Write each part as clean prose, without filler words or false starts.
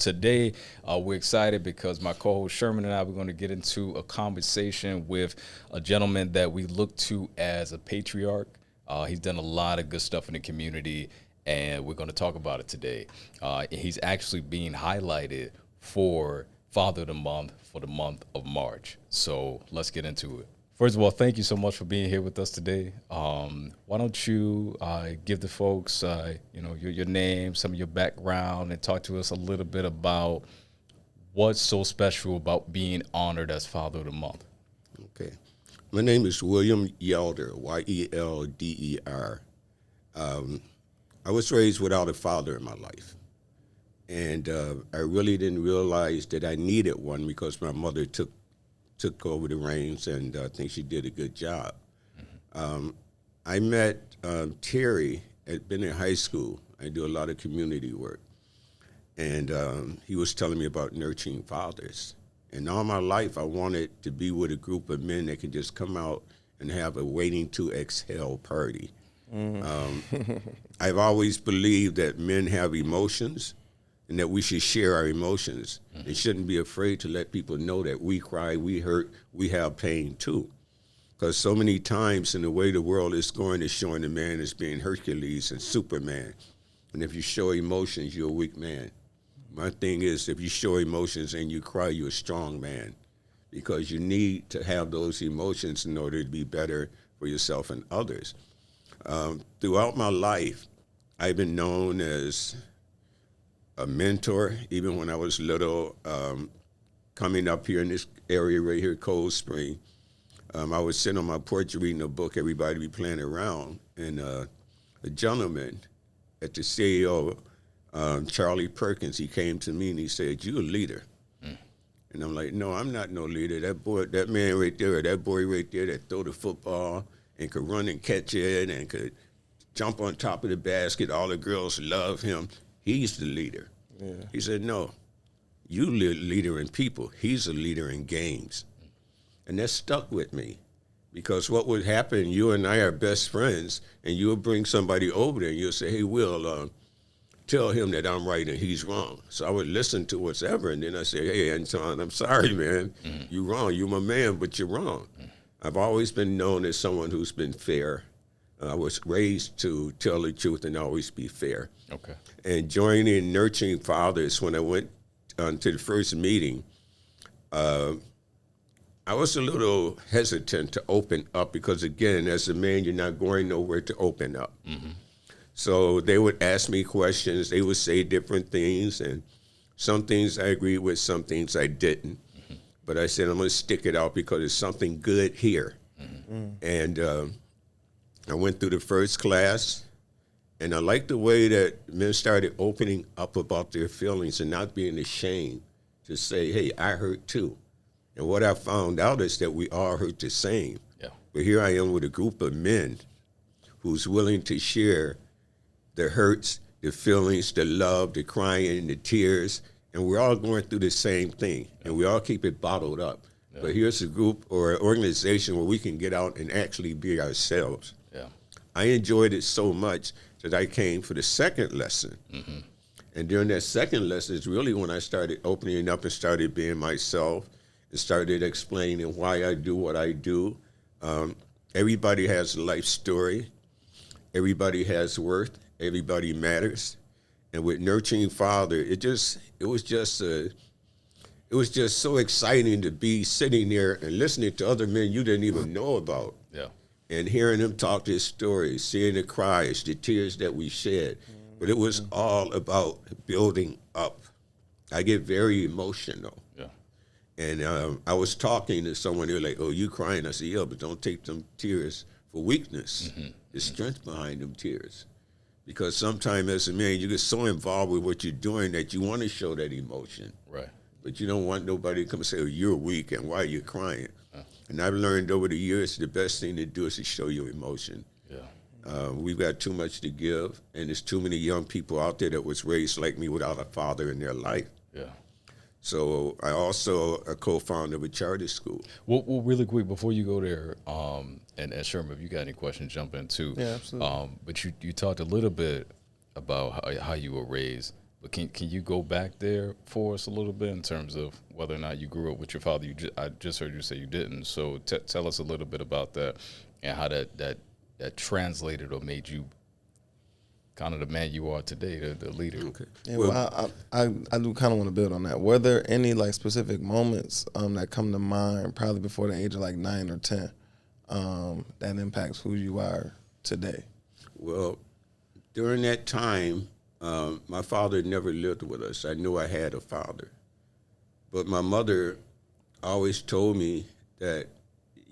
today we're excited because my co-host Sherman and I we're going to get into a conversation with a gentleman that we look to as a patriarch. He's done a lot of good stuff in the community, and we're going to talk about it today. He's actually being highlighted for Father of the Month for the month of March. So let's get into it. First of all, thank you so much for being here with us today. Why don't you give the folks, your name, some of your background, and talk to us a little bit about what's so special about being honored as Father of the Month. Okay. My name is William Yelder, Y-E-L-D-E-R. I was raised without a father in my life. And I really didn't realize that I needed one because my mother took over the reins, and I think she did a good job. I met Terry at Bennett High School. I do a lot of community work. And he was telling me about nurturing fathers. And all my life, I wanted to be with a group of men that could just come out and have a waiting to exhale party. I've always believed that men have emotions and that we should share our emotions. And shouldn't be afraid to let people know that we cry, we hurt, we have pain too. Because so many times in the way the world is going is showing the man as being Hercules and Superman. And if you show emotions, you're a weak man. My thing is, if you show emotions and you cry, you're a strong man, because you need to have those emotions in order to be better for yourself and others. Throughout my life, I've been known as a mentor, even when I was little, coming up here in this area right here, Cold Spring. I would sit on my porch reading a book, everybody be playing around, and a gentleman at the CEO, Charlie Perkins, he came to me and he said, "You a leader." And I'm like, "No, I'm not no leader. That man right there, or that boy right there that throw the football and could run and catch it and could jump on top of the basket, all the girls love him. He's the leader." Yeah. He said, "No, you leader in people. He's a leader in games." And that stuck with me, because what would happen, you and I are best friends, and you'll bring somebody over there and you'll say, "Hey, Will, tell him that I'm right and he's wrong." So I would listen to whatever, and then I say, "Hey, Anton, I'm sorry, man. You're wrong. You're my man, but you're wrong." I've always been known as someone who's been fair. I was raised to tell the truth and always be fair. Okay. And joining Nurturing Fathers, when I went to the first meeting, I was a little hesitant to open up because, again, as a man, you're not going nowhere to open up. So they would ask me questions. They would say different things, and some things I agreed with, some things I didn't. But I said, I'm going to stick it out because there's something good here. And I went through the first class, and I liked the way that men started opening up about their feelings and not being ashamed to say, "Hey, I hurt too." And what I found out is that we all hurt the same. Yeah. But here I am with a group of men who's willing to share the hurts, the feelings, the love, the crying, the tears, and we're all going through the same thing, and we all keep it bottled up. Yeah. But here's a group or an organization where we can get out and actually be ourselves. Yeah. I enjoyed it so much that I came for the second lesson. And during that second lesson is really when I started opening up and started being myself and started explaining why I do what I do. Everybody has a life story. Everybody has worth. Everybody matters. And with Nurturing Father, it was just so exciting to be sitting there and listening to other men you didn't even know about. Yeah. And hearing them talk their stories, seeing the cries, the tears that we shed. But it was all about building up. I get very emotional. Yeah. And I was talking to someone, they were like, "Oh, you crying?" I said, "Yeah, but don't take them tears for weakness. There's strength behind them tears." Because sometimes as a man, you get so involved with what you're doing that you want to show that emotion. Right. But you don't want nobody to come and say, "Oh, you're weak, and why are you crying?" And I've learned over the years the best thing to do is to show your emotion. Yeah. We've got too much to give, and there's too many young people out there that was raised like me without a father in their life. Yeah. So I also a co-founder of a charter school. Well, really quick before you go there, and Sherman, if you got any questions, jump in too. Yeah, absolutely. But you talked a little bit about how you were raised. But can you go back there for us a little bit in terms of whether or not you grew up with your father? I just heard you say you didn't. So tell us a little bit about that and how that translated or made you kind of the man you are today, the leader. Okay. Yeah, well, I do kind of want to build on that. Were there any like specific moments that come to mind, probably before the age of like 9 or 10, that impacts who you are today? Well, during that time, my father never lived with us. I knew I had a father. But my mother always told me that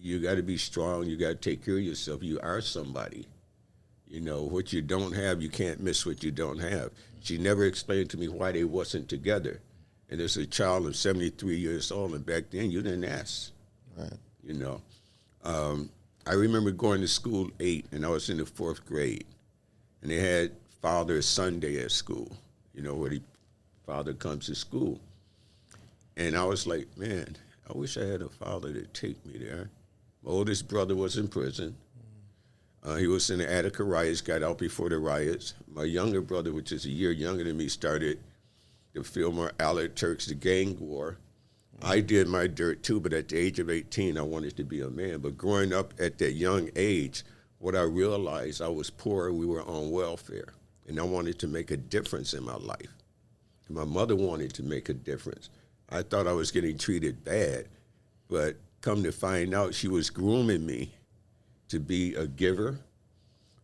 you got to be strong, you got to take care of yourself. You are somebody. You know, what you don't have, you can't miss what you don't have. She never explained to me why they wasn't together. And as a child of 73 years old, and back then you didn't ask, Right. you know. I remember going to school 8, and I was in the 4th grade. And they had Father Sunday at school, you know, where the father comes to school. And I was like, man, I wish I had a father to take me there. My oldest brother was in prison. He was in the Attica riots, got out before the riots. My younger brother, which is a year younger than me, started the Fillmore Allied Turks, the gang war. I did my dirt too, but at the age of 18, I wanted to be a man. But growing up at that young age, what I realized, I was poor, we were on welfare, and I wanted to make a difference in my life. My mother wanted to make a difference. I thought I was getting treated bad, but come to find out, she was grooming me to be a giver,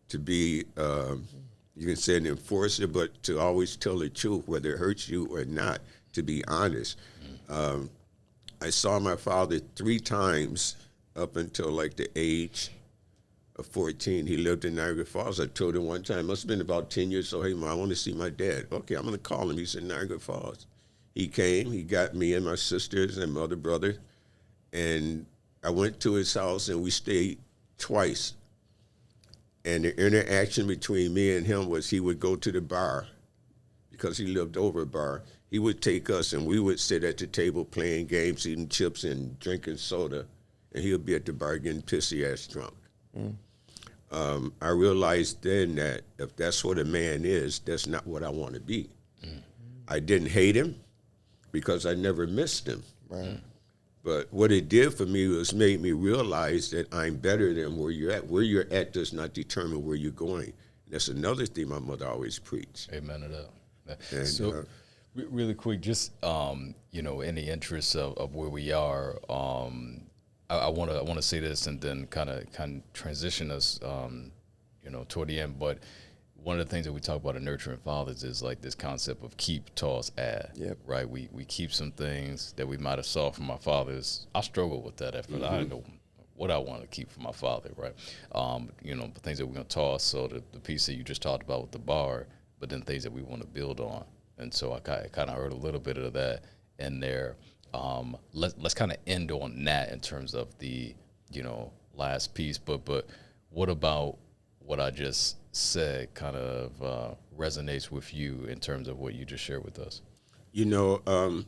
to be, you can say an enforcer, but to always tell the truth, whether it hurts you or not, to be honest. I saw my father 3 times up until like the age of 14. He lived in Niagara Falls. I told him one time, must have been about 10 years old, hey, Mom, I want to see my dad. Okay, I'm going to call him. He's in Niagara Falls. He came, he got me and my sisters and my other brother, and I went to his house and we stayed twice. And the interaction between me and him was he would go to the bar because he lived over a bar. He would take us and we would sit at the table playing games, eating chips and drinking soda, and he would be at the bar getting pissy-ass drunk. I realized then that if that's what a man is, that's not what I want to be. I didn't hate him because I never missed him. Right. But what it did for me was made me realize that I'm better than where you're at. Where you're at does not determine where you're going. That's another thing my mother always preached. Amen to that. And, So, really quick, just you know, in the interest of where we are, I want to say this and then kind of transition us, you know, toward the end. But one of the things that we talk about in nurturing fathers is like this concept of keep, toss, add. Yep. Right. We keep some things that we might have saw from our fathers. I struggle with that after I didn't know what I want to keep from my father. Right. You know, the things that we're gonna toss. So the piece that you just talked about with the bar, but then things that we want to build on. And so I kind of heard a little bit of that in there. Let's kind of end on that in terms of the, you know, last piece. But what about what I just said kind of resonates with you in terms of what you just shared with us? You know,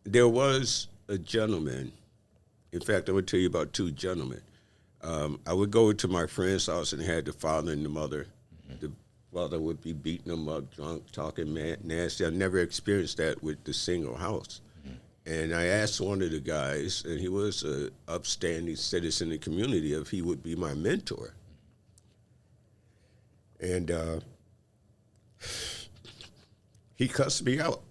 there was a gentleman. In fact, I would tell you about 2 gentlemen. I would go to my friend's house and had the father and the mother. The father would be beating them up, drunk, talking nasty. I never experienced that with the single house. And I asked one of the guys, and he was an upstanding citizen in the community, if he would be my mentor. And he cussed me out.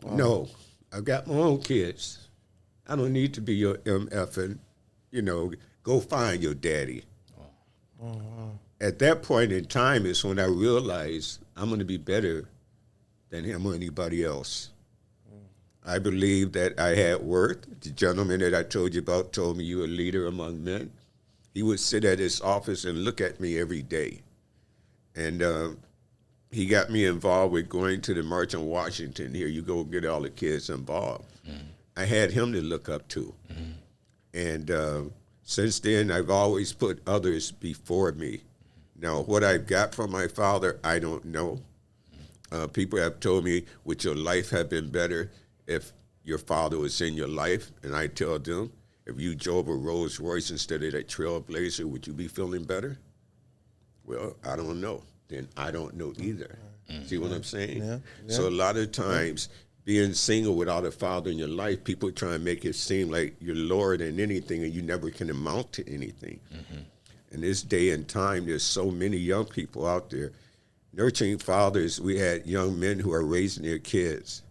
Wow. No, I've got my own kids. I don't need to be your MFing, you know, go find your daddy. Oh, wow. At that point in time is when I realized I'm going to be better than him or anybody else. I believed that I had worth. The gentleman that I told you about told me, you're a leader among men. He would sit at his office and look at me every day. And he got me involved with going to the March on Washington. Here, you go get all the kids involved. I had him to look up to. And since then, I've always put others before me. Now, what I've got from my father, I don't know. People have told me, would your life have been better if your father was in your life? And I tell them, if you drove a Rolls Royce instead of that Trailblazer, would you be feeling better? Well, I don't know. then I don't know either. See what I'm saying? Yeah, So a lot of times, being single without a father in your life, people try and make it seem like you're lower than anything and you never can amount to anything. In this day and time, there's so many young people out there. Nurturing fathers, we had young men who are raising their kids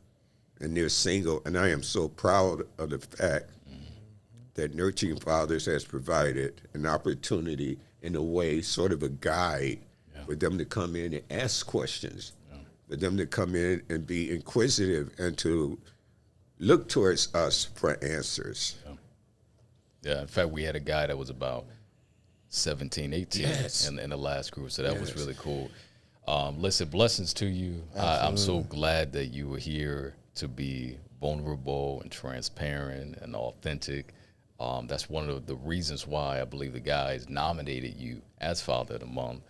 and they're single, and I am so proud of the fact that Nurturing Fathers has provided an opportunity, in a way, sort of a guide for them to come in and ask questions, for them to come in and be inquisitive and to look towards us for answers. Yeah, in fact, we had a guy that was about 17, 18 Yes. in the last group, so that was really cool. Listen, blessings to you. I'm so glad that you were here to be vulnerable and transparent and authentic. That's one of the reasons why I believe the guys nominated you as Father of the Month,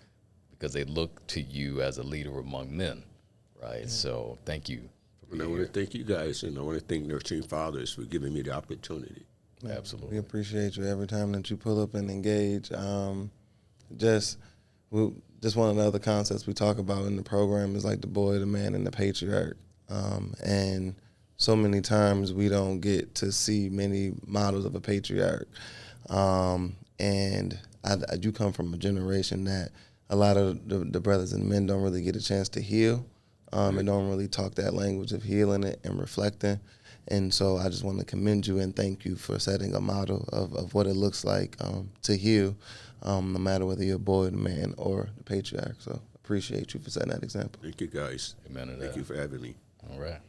because they look to you as a leader among men, right? So thank you for And I being want here. to thank you guys, and I want to thank Nurturing Fathers for giving me the opportunity. Absolutely. We appreciate you every time that you pull up and engage. Just one of the other concepts we talk about in the program is like the boy, the man, and the patriarch. And so many times we don't get to see many models of a patriarch. And I do come from a generation that a lot of the brothers and men don't really get a chance to heal, and don't really talk that language of healing it and reflecting. And so I just want to commend you and thank you for setting a model of what it looks like to heal, no matter whether you're a boy, the man, or the patriarch. So appreciate you for setting that example. Thank you guys. Amen to Thank that. you for having me. All right.